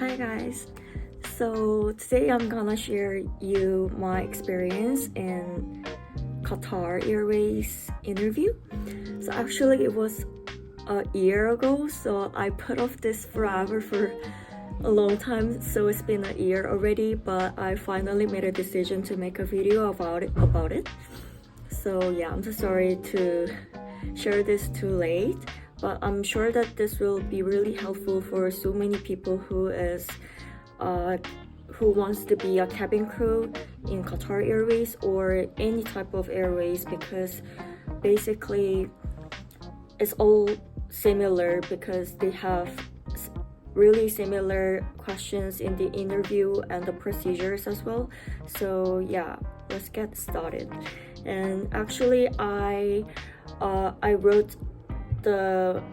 Hi guys, so today I'm gonna share you my experience in Qatar Airways interview. So actually it was a year ago, so I put off this forever for a long time, so it's been a year already, but I finally made a decision to make a video about it. So yeah, I'm so sorry to share this too late, but I'm sure that this will be really helpful for so many people who wants to be a cabin crew in Qatar Airways or any type of airways, because basically it's all similar because they have really similar questions in the interview and the procedures as well. So yeah, let's get started. And actually I wrote the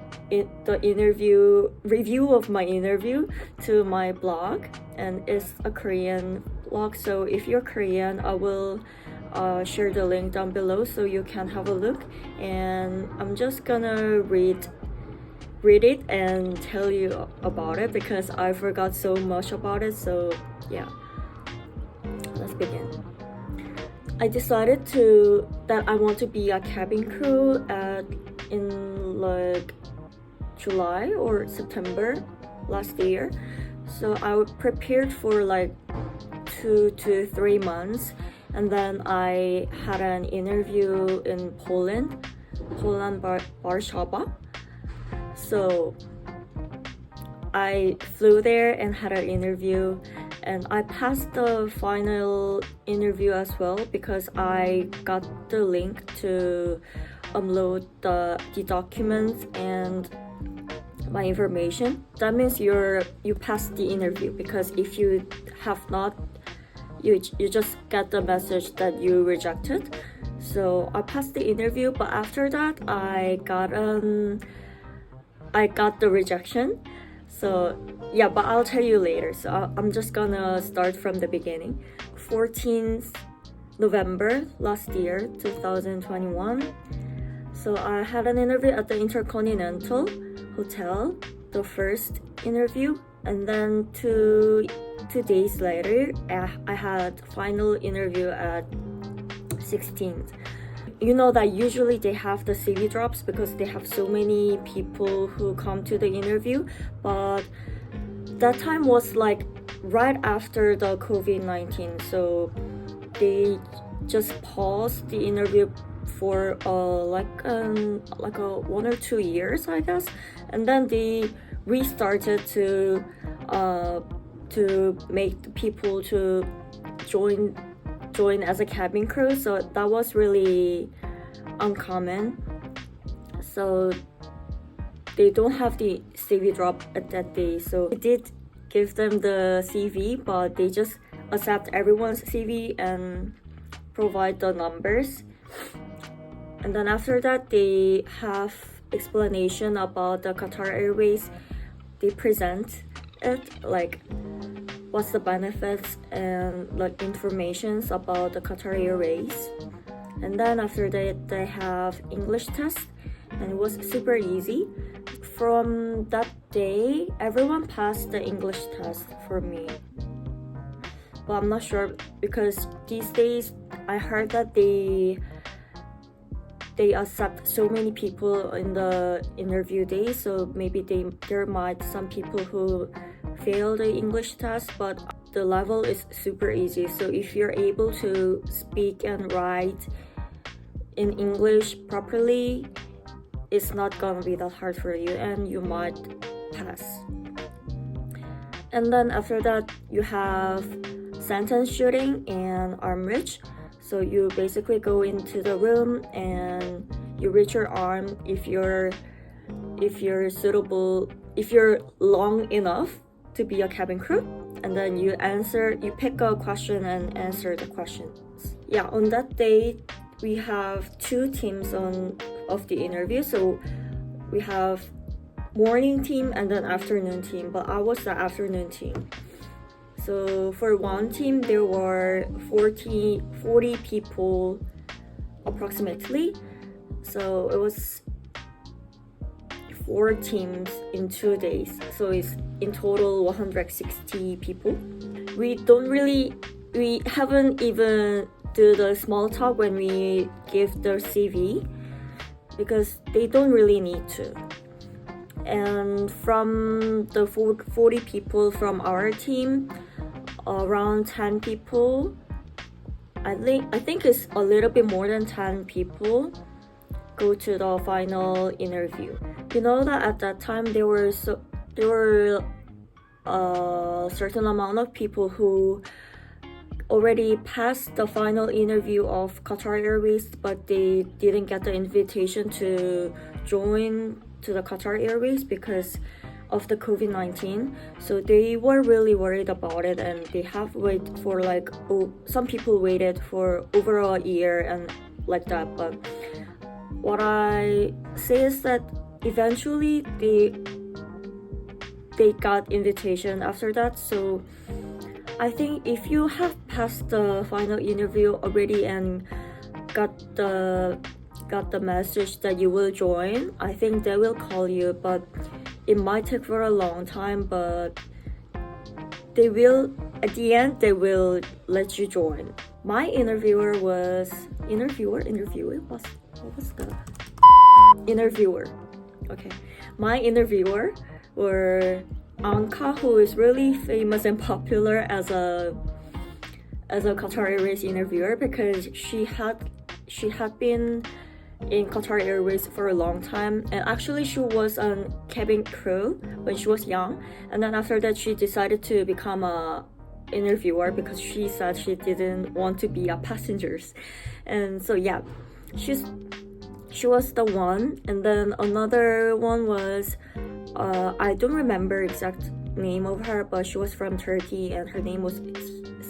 interview review of my interview to my blog, and it's a Korean blog, so if you're Korean I will share the link down below so you can have a look, and I'm just gonna read it and tell you about it because I forgot so much about it. So yeah, let's begin. I decided that I want to be a cabin crew in like July or September last year. So I prepared for like 2 to 3 months, and then I had an interview in Poland, Warszawa. So I flew there and had an interview, and I passed the final interview as well because I got the link to upload the documents and my information. That means you passed the interview, because if you have not, you just get the message that you rejected. So I passed the interview, but after that I got the rejection. So yeah, but I'll tell you later. So I'm just gonna start from the beginning. 14th November last year, 2021. So I had an interview at the Intercontinental Hotel, the first interview, and then two days later I had final interview at 16th. You know that usually they have the CV drops because they have so many people who come to the interview, but that time was like right after the COVID-19, so they just paused the interview for like a 1 or 2 years, I guess, and then they restarted to make the people to join as a cabin crew. So that was really uncommon. So they don't have the CV drop at that day, so I did give them the CV, but they just accept everyone's CV and provide the numbers. And then after that they have explanation about the Qatar Airways. They present it, like what's the benefits and like informations about the Qatar Airways. And then after that they have English test, and it was super easy. From that day everyone passed the English test for me, but I'm not sure because these days I heard that they accept so many people in the interview day, so maybe there might some people who fail the English test, but the level is super easy. So if you're able to speak and write in English properly, it's not gonna be that hard for you and you might pass. And then after that you have sentence shooting and arm reach. So you basically go into the room and you reach your arm if you're suitable, if you're long enough to be a cabin crew, and then you pick a question and answer the questions. Yeah, on that day we have 2 teams of the interview. So we have morning team and then afternoon team, but I was the afternoon team. So for one team there were 40 people approximately. So it was 4 teams in 2 days. So it's in total 160 people. We haven't even do the small talk when we give the CV because they don't really need to. And from the 40 people from our team, around 10 people, I think it's a little bit more than 10 people go to the final interview. You know that at that time there were a certain amount of people who already passed the final interview of Qatar Airways, but they didn't get the invitation to join to the Qatar Airways because of the COVID-19. So they were really worried about it, and they have waited for some people waited for over a year and like that. But what I say is that eventually they got invitation after that. So I think if you have passed the final interview already and got the message that you will join, I think they will call you, but it might take for a long time, but they will, at the end, they will let you join. My interviewer was okay. My interviewer were Anka, who is really famous and popular as a Qatar Airways interviewer because she had been in Qatar Airways for a long time, and actually she was on cabin crew when she was young, and then after that she decided to become a interviewer because she said she didn't want to be a passenger. And so yeah, she was the one. And then another one was I don't remember exact name of her, but she was from Turkey and her name was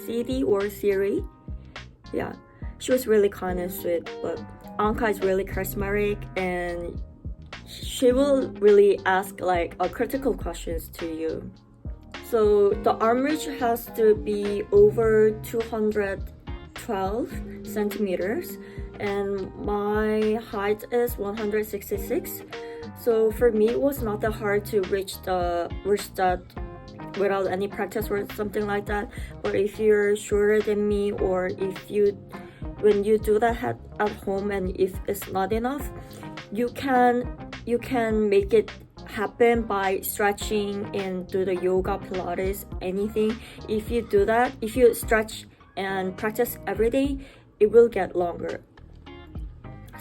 Sidi or Siri. Yeah, she was really kind and sweet, but Anka is really charismatic and she will really ask critical questions to you. So the arm reach has to be over 212 centimeters and my height is 166. So for me, it was not that hard to reach that without any practice or something like that. But if you're shorter than me, or when you do that at home and if it's not enough, you can make it happen by stretching and do the yoga, Pilates, anything. If you do that, if you stretch and practice every day, it will get longer.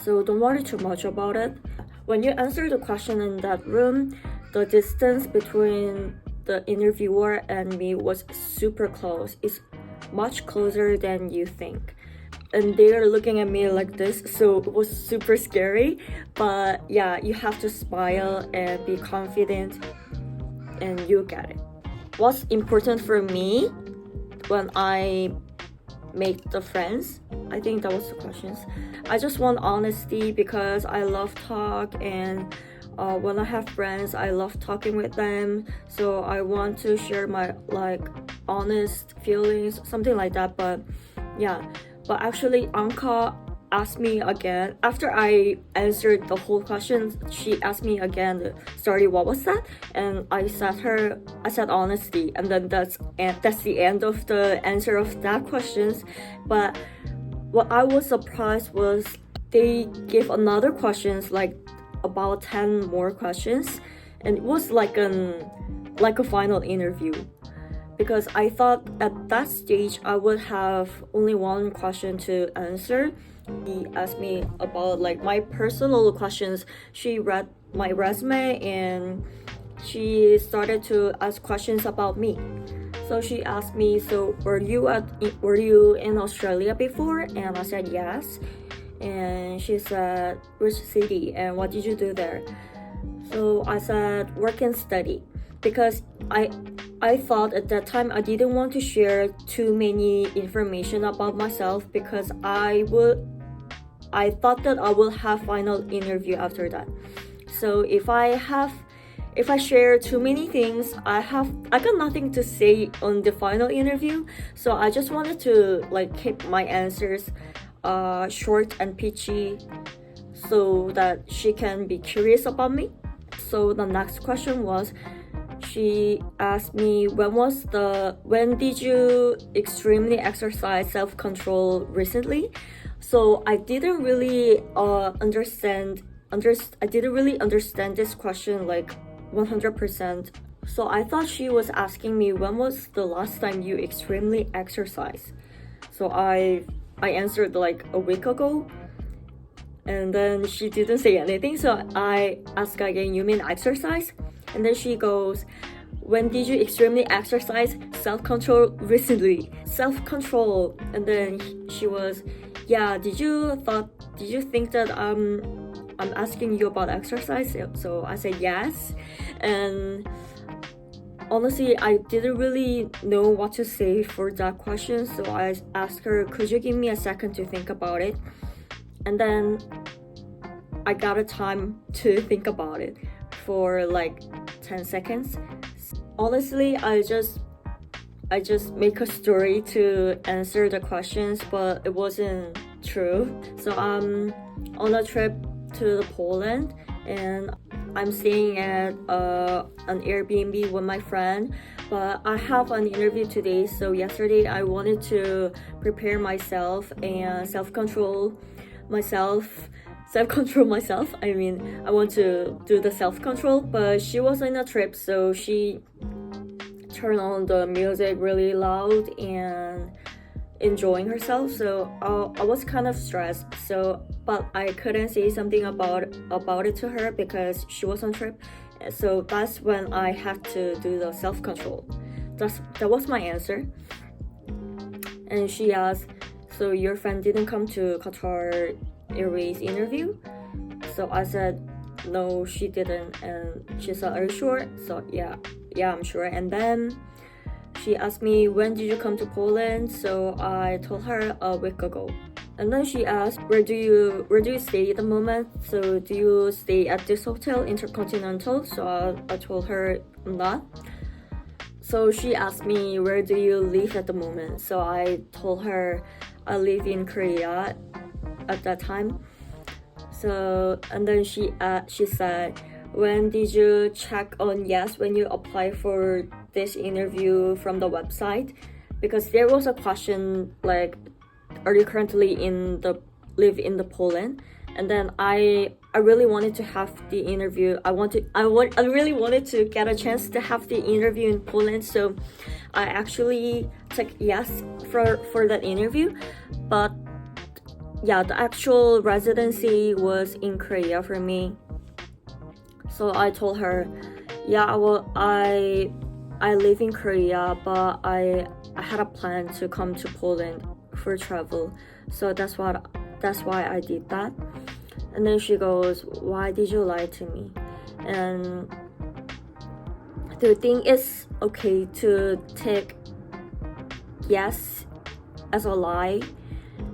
So don't worry too much about it. When you answer the question in that room, the distance between the interviewer and me was super close. It's much closer than you think. And they are looking at me like this, so it was super scary. But yeah, you have to smile and be confident and you get it. What's important for me when I make the friends? I think that was the questions. I just want honesty because I love talk, and when I have friends, I love talking with them. So I want to share my honest feelings, something like that. But yeah. But actually, Anka asked me again after I answered the whole question. She asked me again, "Sorry, what was that?" And I said honesty, and then that's the end of the answer of that questions. But what I was surprised was they gave another questions, about 10 more questions, and it was like a final interview. Because I thought at that stage I would have only one question to answer. He asked me about my personal questions. She read my resume and she started to ask questions about me. So she asked me, "So were you in Australia before?" And I said yes. And she said, "Which city and what did you do there?" So I said, "Work and study," because I thought at that time I didn't want to share too many information about myself because I thought that I will have final interview after that. So if I share too many things, I got nothing to say on the final interview. So I just wanted to keep my answers short and pitchy so that she can be curious about me. So the next question was, she asked me when did you extremely exercise self-control recently? So I didn't really understand this question like 100%. So I thought she was asking me when was the last time you extremely exercised. So I answered like a week ago, and then she didn't say anything. So I asked again, you mean exercise? And then she goes, when did you extremely exercise self-control recently? Self-control. And then she was, yeah, did you think that I'm asking you about exercise? So I said yes. And honestly, I didn't really know what to say for that question. So I asked her, could you give me a second to think about it? And then I got a time to think about it for like 10 seconds. Honestly, I just make a story to answer the questions, but it wasn't true. So I'm on a trip to Poland, and I'm staying at an Airbnb with my friend, but I have an interview today. So yesterday I wanted to prepare myself and self-control myself. I mean, I want to do the self-control, but she was on a trip, so she turned on the music really loud and enjoying herself. So I was kind of stressed. But I couldn't say something about it to her because she was on trip. So that's when I had to do the self-control. That was my answer. And she asked, so your friend didn't come to Qatar Airways interview? So I said, no, she didn't. And she said, are you sure? So yeah, I'm sure. And then she asked me, when did you come to Poland? So I told her a week ago. And then she asked, where do you stay at the moment? So do you stay at this hotel, Intercontinental? So I told her not. So she asked me, where do you live at the moment? So I told her I live in Korea at that time. So and then she said, when did you check on yes when you apply for this interview from the website? Because there was a question like, are you currently live in the Poland? And then I really wanted to have the interview. I really wanted to get a chance to have the interview in Poland. So I actually took yes for that interview. But yeah, the actual residency was in Korea for me. So I told her, yeah, I live in Korea, but I had a plan to come to Poland for travel. So that's why I did that. And then she goes, why did you lie to me? And do you think it's okay to take yes as a lie?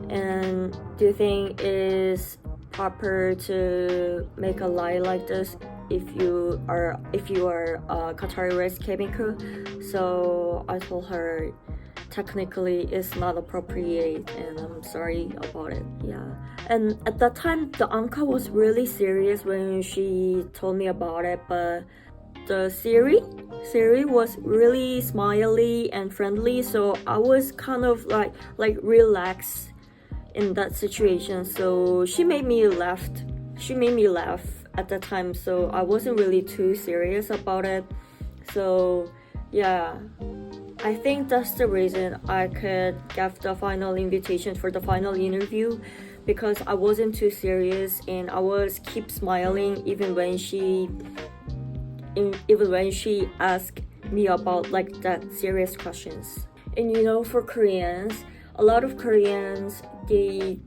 And do you think it's proper to make a lie like this if you are a Qatar Airways cabin crew? So I told her technically it's not appropriate and I'm sorry about it. Yeah. And at that time the uncle was really serious when she told me about it, but the Siri was really smiley and friendly, so I was kind of like relaxed in that situation. So she made me laugh at that time, so I wasn't really too serious about it. So yeah, I think that's the reason I could get the final invitation for the final interview, because I wasn't too serious and I was keep smiling even when she asked me about like that serious questions. And you know, for Koreans, a lot of Koreans they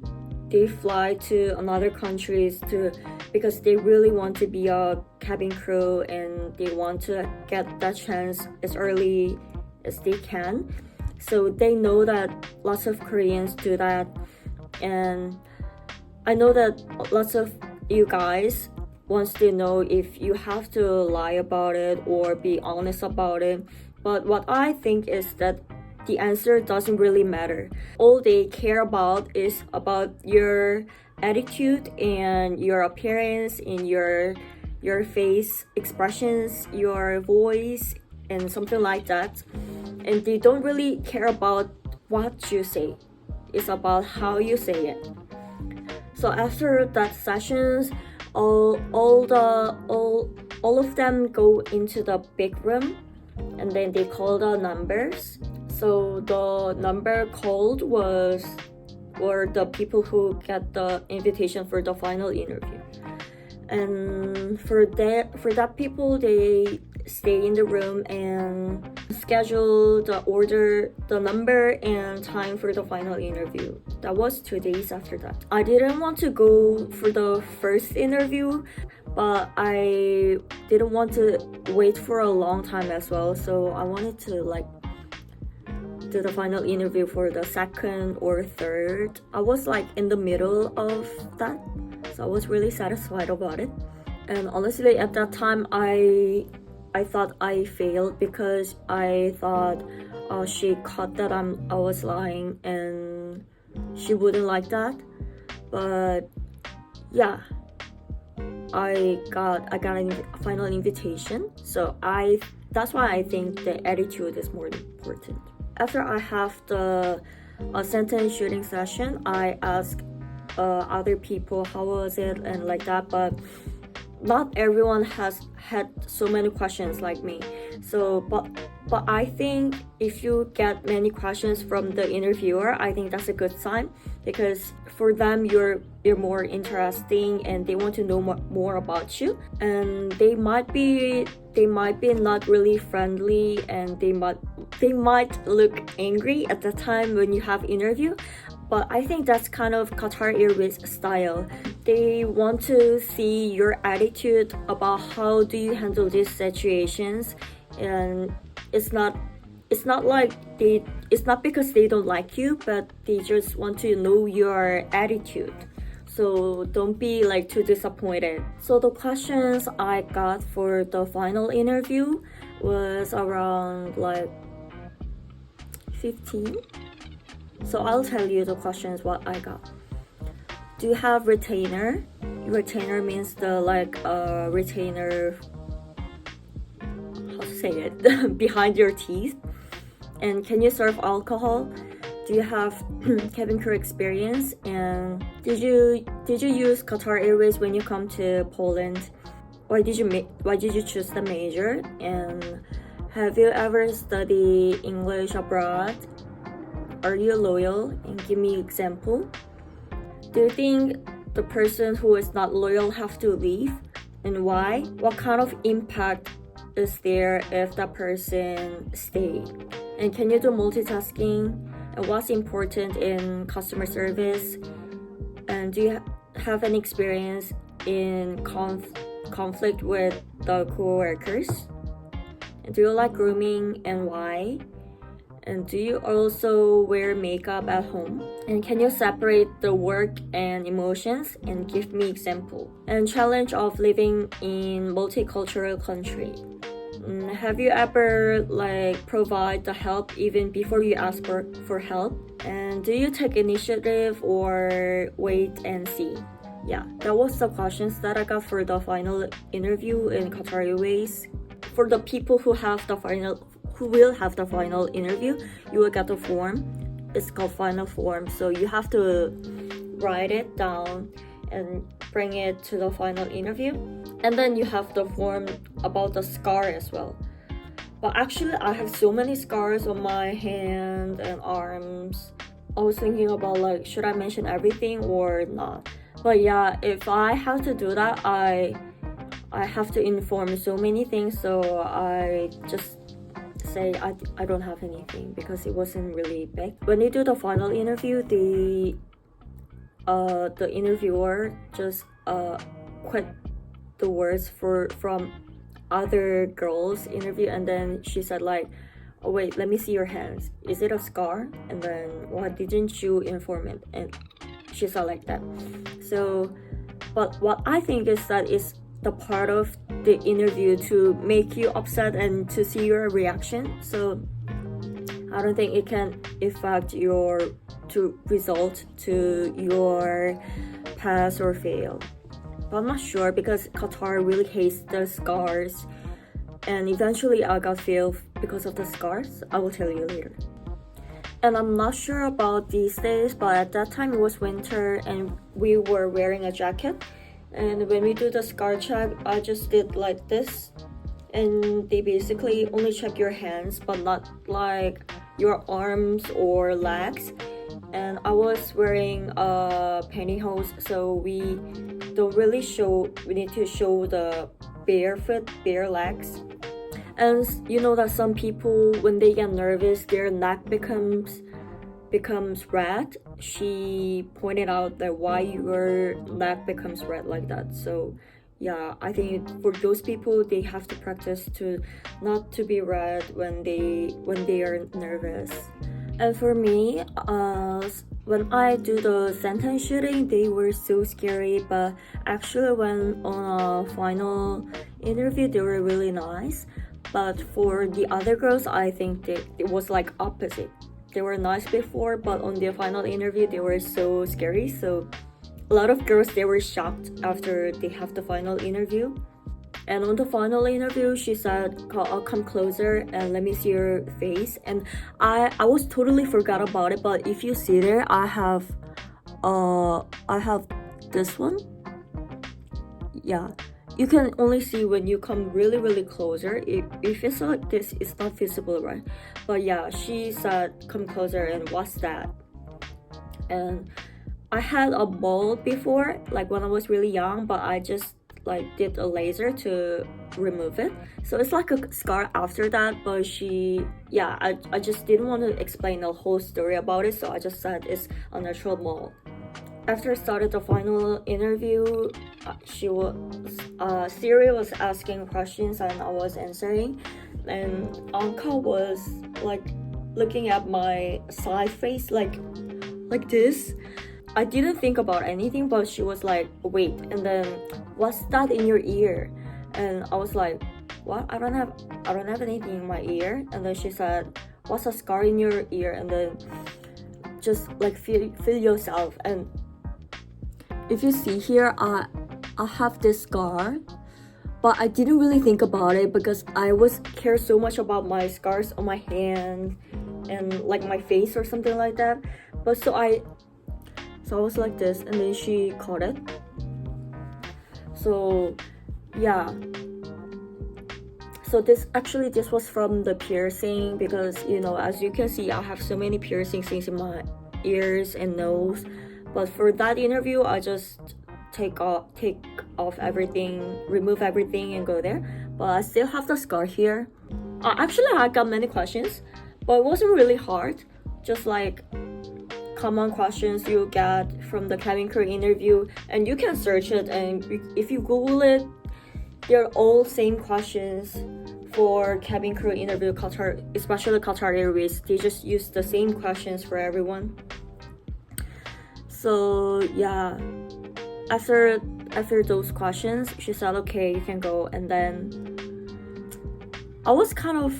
fly to another countries because they really want to be a cabin crew and they want to get that chance as early as they can. So they know that lots of Koreans do that, and I know that lots of you guys wants to know if you have to lie about it or be honest about it. But what I think is that the answer doesn't really matter. All they care about is about your attitude and your appearance and your your face expressions, your voice, and something like that. And they don't really care about what you say. It's about how you say it. So after that sessions, all of them go into the big room, and then they call the numbers. So the number called were the people who get the invitation for the final interview. And for that people, they stay in the room and schedule the number and time for the final interview. That was 2 days after that. I didn't want to go for the first interview, but I didn't want to wait for a long time as well, so I wanted to do the final interview for the second or third. I was in the middle of that, so I was really satisfied about it. And honestly, at that time, I thought I failed because I thought she caught that I was lying and she wouldn't like that. But yeah, I got a final invitation. So that's why I think the attitude is more important. After I have the sentence shooting session, I ask other people how was it and like that, but not everyone has had so many questions like me. So but I think if you get many questions from the interviewer, I think that's a good sign, because for them you're more interesting and they want to know more about you. And they might be not really friendly, and they might look angry at the time when you have interview. But I think that's kind of Qatar Airways style. They want to see your attitude about how do you handle these situations, and it's not because they don't like you, but they just want to know your attitude. So don't be too disappointed. So the questions I got for the final interview was around 15. So I'll tell you the questions what I got. Do you have retainer? Retainer means the retainer, how to say it, behind your teeth. And can you serve alcohol? Do you have cabin crew experience? And did you use Qatar Airways when you come to Poland? Why did you choose the major? And have you ever studied English abroad? Are you loyal? And give me example. Do you think the person who is not loyal have to leave? And why? What kind of impact is there if that person stay? And can you do multitasking? And what's important in customer service? And do you have any experience in conflict with the co-workers? And do you like grooming, and why? And do you also wear makeup at home? And can you separate the work and emotions? And give me example. And challenge of living in multicultural country. Have you ever provide the help even before you ask for help? And do you take initiative or wait and see? Yeah, that was the questions that I got for the final interview in Qatar Airways. For the people who will have the final interview, you will get the form. It's called final form. So you have to write it down and bring it to the final interview. And then you have the form about the scar as well. But actually, I have so many scars on my hand and arms. I was thinking about should I mention everything or not? But yeah, if I have to do that, I have to inform so many things. So I just say I don't have anything because it wasn't really big. When you do the final interview, the interviewer just quit the words from other girls interview, and then she said oh wait, let me see your hands, is it a scar? And then why didn't you inform it? And she said like that. So but what I think is that it's the part of the interview to make you upset and to see your reaction. So I don't think it can affect result to your pass or fail. but I'm not sure because Qatar really hates the scars, and eventually I got failed because of the scars. I will tell you later. And I'm not sure about these days, but at that time it was winter and we were wearing a jacket, and when we do the scar check, I just did like this, and they basically only check your hands but not like your arms or legs. And I was wearing pantyhose, so we don't really show, we need to show the bare foot, bare legs. And you know that some people, when they get nervous, their neck becomes red. She pointed out that why your neck becomes red like that. So yeah, I think for those people, they have to practice to not to be red when they are nervous. And for me, when I do the sentence shooting, they were so scary, but actually when on a final interview, they were really nice. But for the other girls, I think it was like opposite. They were nice before, but on their final interview, they were so scary. So a lot of girls, they were shocked after they have the final interview. And on the final interview, she said, I'll come closer and let me see your face. And I was totally forgot about it, but if you see there, I have this one. Yeah, you can only see when you come really closer. If it's like this, it's not visible, right? But yeah, she said, come closer, and what's that? And I had a ball before, like when I was really young, but I just like did a laser to remove it, so it's like a scar after that. But I just didn't want to explain the whole story about it, so I just said it's a natural mole. After I started the final interview, Siri was asking questions and I was answering, and Anka was like looking at my side face like this. I didn't think about anything, but she was like, wait, and then what's that in your ear? And I was like, what? I don't have anything in my ear. And then she said, what's a scar in your ear? And then just like feel yourself. And if you see here, I have this scar, but I didn't really think about it because I was care so much about my scars on my hand and like my face or something like that. But so I was like this, and then she caught it. So yeah, so this was from the piercing, because you know, as you can see, I have so many piercings in my ears and nose. But for that interview, I just take off everything, remove everything and go there. But I still have the scar here. Actually, I got many questions, but it wasn't really hard, just like common questions you get from the cabin crew interview, and you can search it, and if you Google it, they're all same questions for cabin crew interview Qatar, especially Qatar Airways. They just use the same questions for everyone. So yeah, after those questions, she said, okay, you can go. And then I was kind of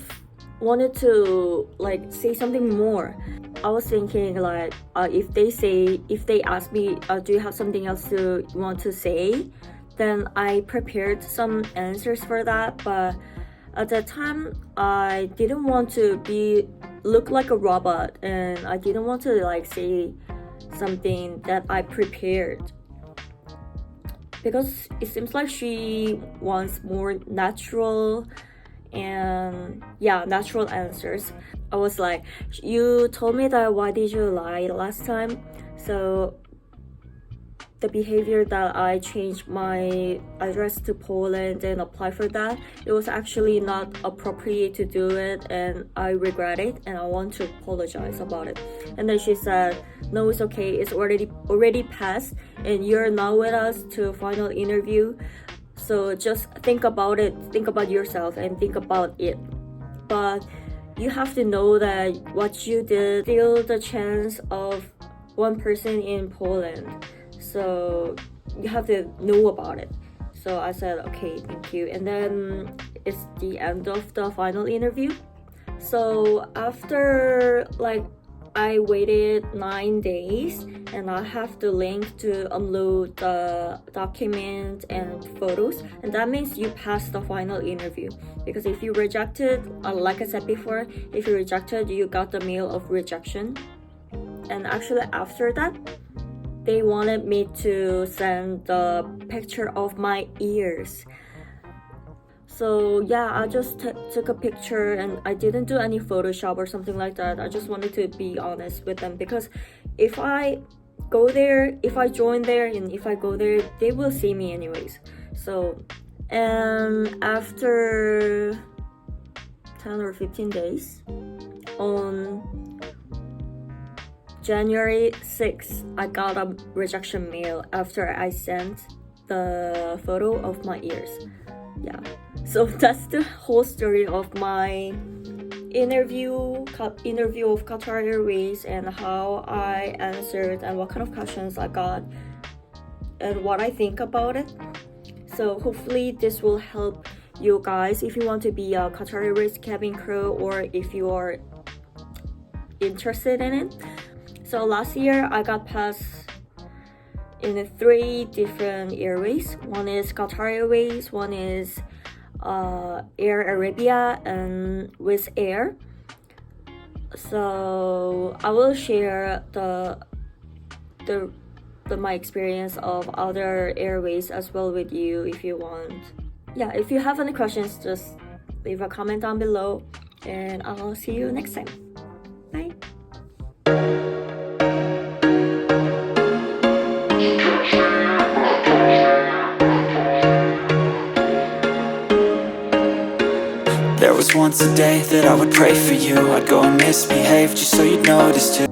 wanted to like say something more. I was thinking like if they ask me, do you have something else you want to say, then I prepared some answers for that. But at that time, I didn't want to look like a robot, and I didn't want to like say something that I prepared, because it seems like she wants more natural and natural answers. I was like, you told me that why did you lie last time? So the behavior that I changed my address to Poland and apply for that, it was actually not appropriate to do it, and I regret it and I want to apologize about it. And then she said, no, it's okay, it's already passed and you're now with us to final interview, so just think about it, think about yourself and think about it. But you have to know that what you did steal the chance of one person in Poland, so you have to know about it. So I said, okay, thank you. And then it's the end of the final interview. So after I waited 9 days and I have the link to upload the document and photos, and that means you passed the final interview. Because if you rejected, like I said before, if you rejected, you got the mail of rejection. And actually after that, they wanted me to send the picture of my ears. So yeah, I just took a picture and I didn't do any Photoshop or something like that. I just wanted to be honest with them, because if I go there, if I join there and if I go there, they will see me anyways. So, and after 10 or 15 days, on January 6th, I got a rejection mail after I sent the photo of my ears. Yeah, so that's the whole story of my interview of Qatar Airways, and how I answered and what kind of questions I got and what I think about it. So hopefully this will help you guys if you want to be a Qatar Airways cabin crew, or if you are interested in it. So last year I got passed in 3 different airways. One is Qatar Airways, one is Air Arabia, and Wizz Air. So I will share my experience of other airways as well with you if you want. Yeah, if you have any questions, just leave a comment down below, and I'll see you next time. Bye. There was once a day that I would pray for you. I'd go and misbehave just so you'd notice too.